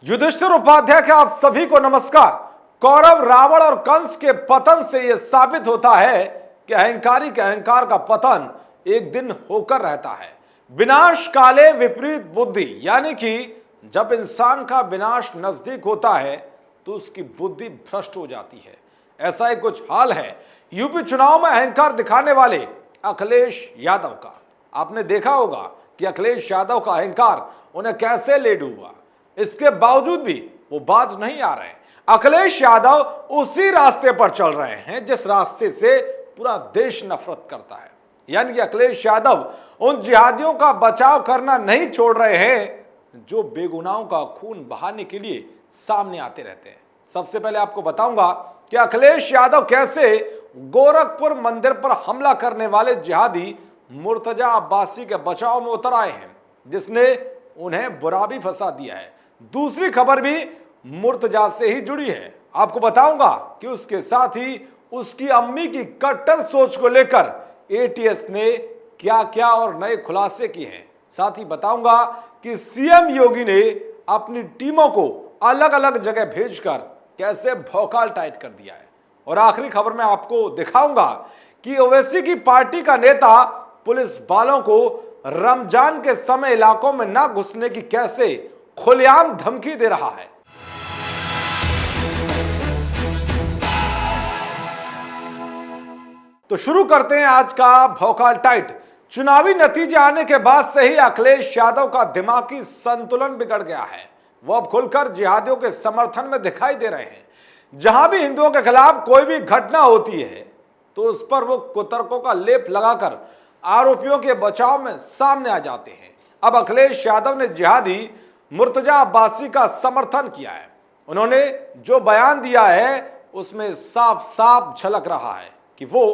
युधिष्ठिर उपाध्याय के आप सभी को नमस्कार। कौरव, रावण और कंस के पतन से यह साबित होता है कि अहंकारी के अहंकार का पतन एक दिन होकर रहता है। विनाश काले विपरीत बुद्धि, यानी कि जब इंसान का विनाश नजदीक होता है तो उसकी बुद्धि भ्रष्ट हो जाती है। ऐसा ही कुछ हाल है यूपी चुनाव में अहंकार दिखाने वाले अखिलेश यादव का। आपने देखा होगा कि अखिलेश यादव का अहंकार उन्हें कैसे ले डूबा। इसके बावजूद भी वो बाज नहीं आ रहे। अखिलेश यादव उसी रास्ते पर चल रहे हैं जिस रास्ते से पूरा देश नफरत करता है। यानी कि अखिलेश यादव उन जिहादियों का बचाव करना नहीं छोड़ रहे हैं जो बेगुनाहों का खून बहाने के लिए सामने आते रहते हैं। सबसे पहले आपको बताऊंगा कि अखिलेश यादव कैसे गोरखपुर मंदिर पर हमला करने वाले जिहादी मुर्तजा अब्बासी के बचाव में उतर आए हैं, जिसने उन्हें बुरा भी फंसा दिया है। दूसरी खबर भी मुर्तजा से ही जुड़ी है। आपको बताऊंगा कि उसके साथ ही उसकी अम्मी की कट्टर सोच को लेकर एटीएस ने क्या क्या और नए खुलासे किए हैं। साथ ही बताऊंगा कि सीएम योगी ने अपनी टीमों को अलग अलग जगह भेजकर कैसे भौकाल टाइट कर दिया है। और आखिरी खबर में आपको दिखाऊंगा कि ओवैसी की पार्टी का नेता पुलिस वालों को रमजान के समय इलाकों में ना घुसने की कैसे खुलेआम धमकी दे रहा है। तो शुरू करते हैं आज का भौकाल टाइट। चुनावी नतीजे आने के बाद से ही अखिलेश यादव का दिमागी संतुलन बिगड़ गया है। वो अब खुलकर जिहादियों के समर्थन में दिखाई दे रहे हैं। जहां भी हिंदुओं के खिलाफ कोई भी घटना होती है तो उस पर वो कुतर्कों का लेप लगाकर आरोपियों के बचाव में सामने आ जाते हैं। अब अखिलेश यादव ने जिहादी मुर्तजा अब्बासी का समर्थन किया है। उन्होंने जो बयान दिया है उसमें साफ साफ झलक रहा है कि वो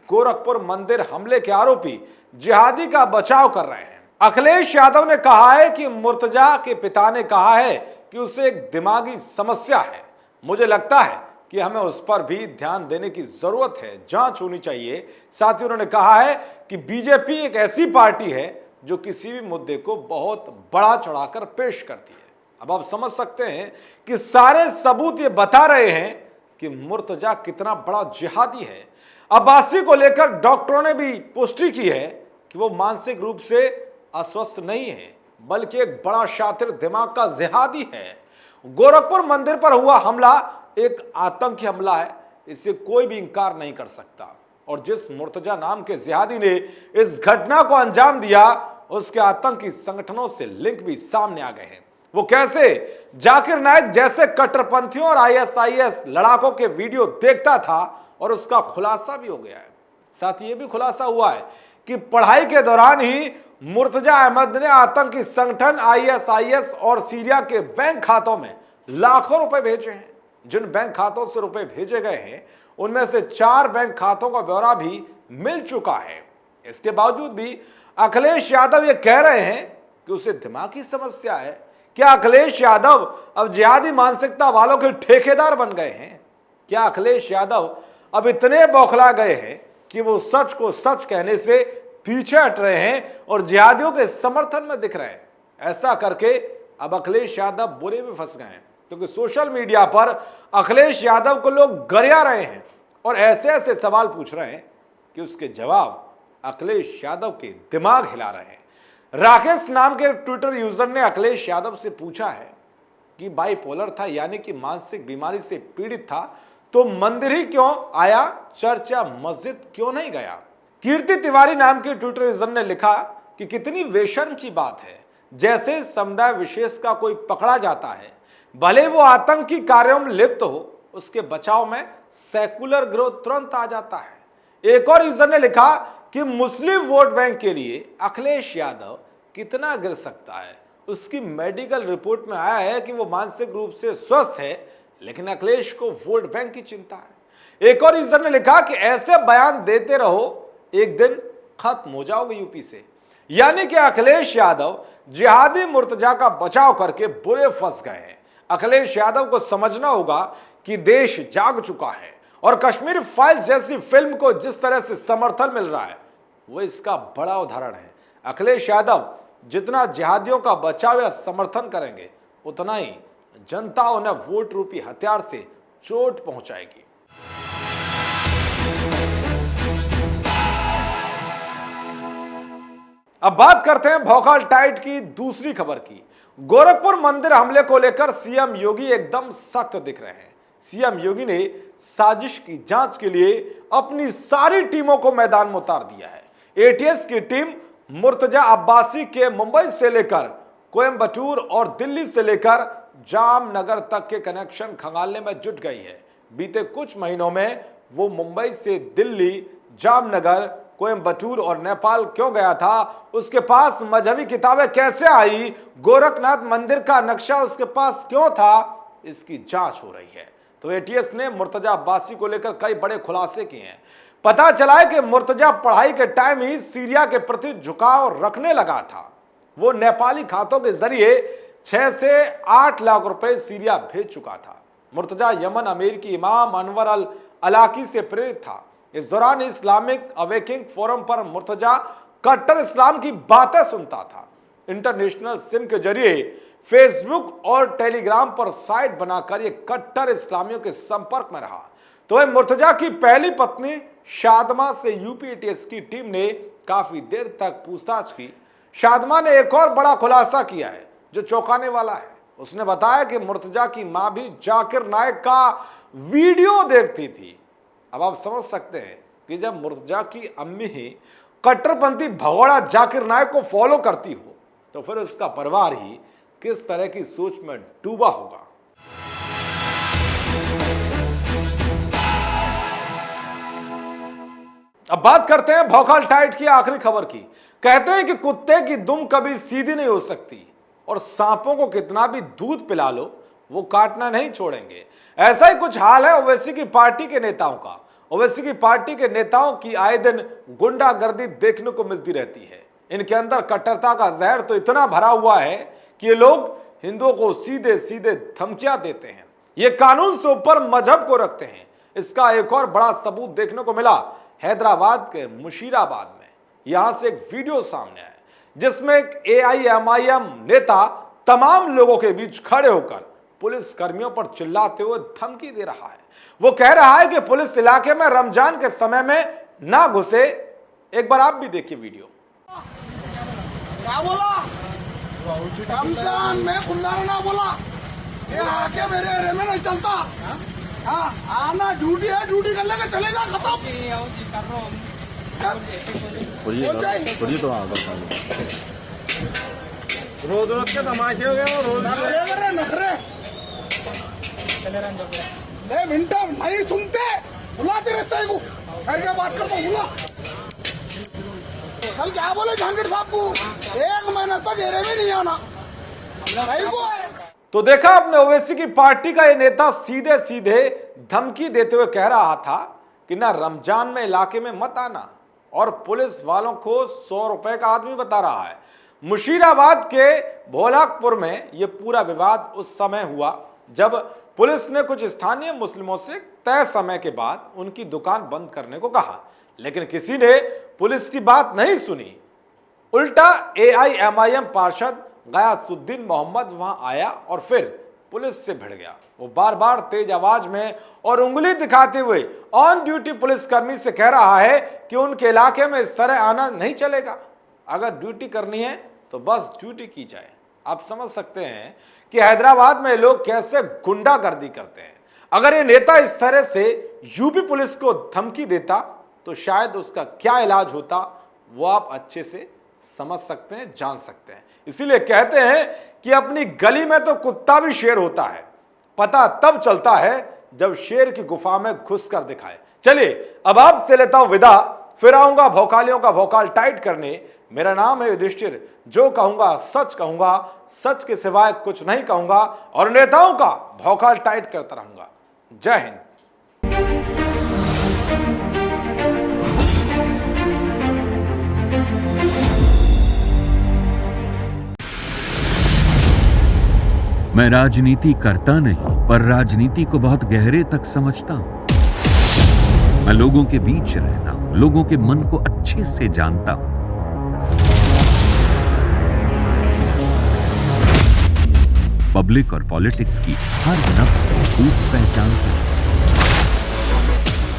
गोरखपुर मंदिर हमले के आरोपी जिहादी का बचाव कर रहे हैं। अखिलेश यादव ने कहा है कि मुर्तजा के पिता ने कहा है कि उसे एक दिमागी समस्या है। मुझे लगता है कि हमें उस पर भी ध्यान देने की जरूरत है, जांच होनी चाहिए। साथ ही उन्होंने कहा है कि बीजेपी एक ऐसी पार्टी है जो किसी भी मुद्दे को बहुत बड़ा चढ़ाकर पेश करती है। अब आप समझ सकते हैं कि सारे सबूत ये बता रहे हैं कि मुर्तजा कितना बड़ा जिहादी है। अब्बासी को लेकर डॉक्टरों ने भी पुष्टि की है कि वो मानसिक रूप से अस्वस्थ नहीं है, बल्कि एक बड़ा शातिर दिमाग का जिहादी है। गोरखपुर मंदिर पर हुआ हमला एक आतंकी हमला है, इससे कोई भी इंकार नहीं कर सकता। और जिस मुर्तजा नाम के जिहादी ने इस घटना को अंजाम दिया, उसके आतंकी संगठनों से लिंक भी सामने आ गए हैं। वो कैसे जाकिर नाइक जैसे कट्टरपंथियों और आईएसआईएस लड़ाकों के वीडियो देखता था और उसका खुलासा भी हो गया है। साथ ही ये भी खुलासा हुआ है कि पढ़ाई के दौरान ही मुर्तजा अहमद ने आतंकी संगठन आईएसआईएस और सीरिया के बैंक खातों में लाखों रुपए भेजे हैं। जिन बैंक खातों से रुपए भेजे गए हैं उनमें से 4 बैंक खातों का ब्यौरा भी मिल चुका है। इसके बावजूद भी अखिलेश यादव ये कह रहे हैं कि उसे दिमागी समस्या है। क्या अखिलेश यादव अब जिहादी मानसिकता वालों के ठेकेदार बन गए हैं? क्या अखिलेश यादव अब इतने बौखला गए हैं कि वो सच को सच कहने से पीछे हट रहे हैं और जिहादियों के समर्थन में दिख रहे हैं? ऐसा करके अब अखिलेश यादव बुरे में फंस गए हैं, क्योंकि सोशल मीडिया पर अखिलेश यादव को लोग गरिया रहे हैं और ऐसे ऐसे सवाल पूछ रहे हैं कि उसके जवाब अखिलेश यादव के दिमाग हिला रहे हैं। राकेश नाम के ट्विटर यूजर ने अखिलेश यादव से पूछा है कि बाइपोलर था, यानी कि मानसिक बीमारी से पीड़ित था, तो मंदिर ही क्यों आया, चर्च या मस्जिद क्यों नहीं गया? कीर्ति तिवारी नाम के ट्विटर यूजर ने लिखा कि कितनी बेशर्म की बात है, जैसे समुदाय विशेष का कोई पकड़ा जाता है, भले वो आतंकी कार्यों में लिप्त हो, उसके बचाव में सेकुलर ग्रोथ तुरंत आ जाता है। एक और यूजर ने लिखा कि मुस्लिम वोट बैंक के लिए अखिलेश यादव कितना गिर सकता है। उसकी मेडिकल रिपोर्ट में आया है कि वो मानसिक रूप से स्वस्थ है, लेकिन अखिलेश को वोट बैंक की चिंता है। एक और यूजर ने लिखा कि ऐसे बयान देते रहो, एक दिन खत्म हो जाओगे यूपी से। यानी कि अखिलेश यादव जिहादी मुर्तजा का बचाव करके बुरे फंस गए हैं। अखिलेश यादव को समझना होगा कि देश जाग चुका है और कश्मीर फाइल्स जैसी फिल्म को जिस तरह से समर्थन मिल रहा है वो इसका बड़ा उदाहरण है। अखिलेश यादव जितना जिहादियों का बचाव या समर्थन करेंगे उतना ही जनता उन्हें वोट रूपी हथियार से चोट पहुंचाएगी। अब बात करते हैं भोकाल टाइट की दूसरी खबर की। गोरखपुर मंदिर हमले को लेकर सीएम योगी एकदम सख्त दिख रहे हैं। सीएम योगी ने साजिश की जांच के लिए अपनी सारी टीमों को मैदान में उतार दिया है। एटीएस की टीम मुर्तजा अब्बासी के मुंबई से लेकर कोयंबटूर और दिल्ली से लेकर जामनगर तक के कनेक्शन खंगालने में जुट गई है। बीते कुछ महीनों में वो मुंबई से दिल्ली, जामनगर, कोयंबटूर और नेपाल क्यों गया था, उसके पास मजहबी किताबें कैसे आई, गोरखनाथ मंदिर का नक्शा उसके पास क्यों था, इसकी जांच हो रही है। तो एटीएस ने मुर्तजा अब्बासी को लेकर कई बड़े खुलासे किए हैं। पता चला है कि मुर्तजा पढ़ाई के टाइम ही सीरिया के प्रति झुकाव रखने लगा था। वो नेपाली खातों के जरिए 6 से 8 लाख रुपए सीरिया भेज चुका था। मुर्तजा यमन अमेरिकी इमाम अनवर अल अलाकी से प्रेरित था। इस दौरान इस्लामिक अवेकिंग फोरम पर मुर्तजा कट्टर इस्लाम की बातें सुनता था। इंटरनेशनल सिम के जरिए फेसबुक और टेलीग्राम पर साइट बनाकर ये कट्टर इस्लामियों के संपर्क में रहा। तो वह मुर्तजा की पहली पत्नी शादमा से यूपी एटीएस की टीम ने काफी देर तक पूछताछ की। शादमा ने एक और बड़ा खुलासा किया है जो चौंकाने वाला है। उसने बताया कि मुर्तजा की मां भी जाकिर नायक का वीडियो देखती थी। अब आप समझ सकते हैं कि जब मुर्तजा की अम्मी ही कट्टरपंथी भगोड़ा जाकिर नायक को फॉलो करती हो तो फिर उसका परिवार ही किस तरह की सोच में डूबा होगा। अब बात करते हैं भोकाल टाइट की आखिरी खबर की। कहते हैं कि कुत्ते की दुम कभी सीधी नहीं हो सकती और सांपों को कितना भी दूध पिला लो वो काटना नहीं छोड़ेंगे। ऐसा ही कुछ हाल है ओवैसी की पार्टी के नेताओं का। ओवैसी की पार्टी के नेताओं की आए दिन गुंडागर्दी देखने को मिलती रहती है। इनके अंदर कट्टरता का जहर तो इतना भरा हुआ है कि ये लोग हिंदुओं को सीधे सीधे धमकियां देते हैं। ये कानून से ऊपर मजहब को रखते हैं। इसका एक और बड़ा सबूत देखने को मिला हैदराबाद के मुशीराबाद में। यहां से एक वीडियो सामने आया जिसमें एक AIMIM नेता तमाम लोगों के बीच खड़े होकर पुलिस कर्मियों पर चिल्लाते हुए धमकी दे रहा है। वो कह रहा है कि पुलिस इलाके में रमजान के समय में ना घुसे। एक बार आप भी देखिए वीडियो। क्या बोला? रमजान में खुल्लारा ना बोला। ये आके मेरे एरिया में नहीं चलता। हाँ, आना ड्यूटी है, ड्यूटी कर लेके चलेगा, खत्म। रोज रोज के तमाशे हो गए। रोज नखरे ले मिनट नहीं सुनते, बुलाते रहते को करके बात करता हूँ। बुला कल क्या बोले जहांगीर साहब को 1 महीना तक एरिया में नहीं आना। तो देखा आपने, ओवैसी की पार्टी का ये नेता सीधे सीधे धमकी देते हुए कह रहा था कि ना रमजान में इलाके में मत आना और पुलिस वालों को 100 रुपए का आदमी बता रहा है। मुशीराबाद के भोलाकपुर में यह पूरा विवाद उस समय हुआ जब पुलिस ने कुछ स्थानीय मुस्लिमों से तय समय के बाद उनकी दुकान बंद करने को कहा, लेकिन किसी ने पुलिस की बात नहीं सुनी। उल्टा AIMIM पार्षद गयासुद्दीन मोहम्मद वहां आया और फिर पुलिस से भिड़ गया। वो बार बार तेज आवाज में और उंगली दिखाते हुए ऑन ड्यूटी पुलिसकर्मी से कह रहा है कि उनके इलाके में इस तरह आना नहीं चलेगा। अगर ड्यूटी करनी है तो बस ड्यूटी की जाए। आप समझ सकते हैं कि हैदराबाद में लोग कैसे गुंडागर्दी करते हैं। अगर ये नेता इस तरह से यूपी पुलिस को धमकी देता तो शायद उसका क्या इलाज होता वो आप अच्छे से समझ सकते हैं, जान सकते हैं। इसीलिए कहते हैं कि अपनी गली में तो कुत्ता भी शेर होता है। पता तब चलता है जब शेर की गुफा में घुस कर दिखाए। चलिए अब आपसे लेता हूं विदा, फिर आऊंगा भौकालियों का भौकाल टाइट करने। मेरा नाम है युधिष्ठिर। जो कहूंगा सच के सिवाय कुछ नहीं कहूंगा और नेताओं का भौकाल टाइट करता रहूंगा। जय हिंद। मैं राजनीति करता नहीं पर राजनीति को बहुत गहरे तक समझता हूं। मैं लोगों के बीच रहता हूं, लोगों के मन को अच्छे से जानता हूं। पब्लिक और पॉलिटिक्स की हर नब्ज को खूब पहचानता हूं।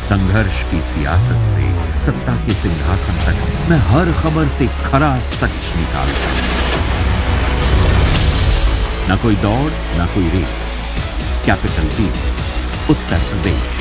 संघर्ष की सियासत से सत्ता के सिंहासन तक मैं हर खबर से खरा सच निकालता हूं। न कोई दौड़, न कोई race. Capital TV, Uttar Pradesh.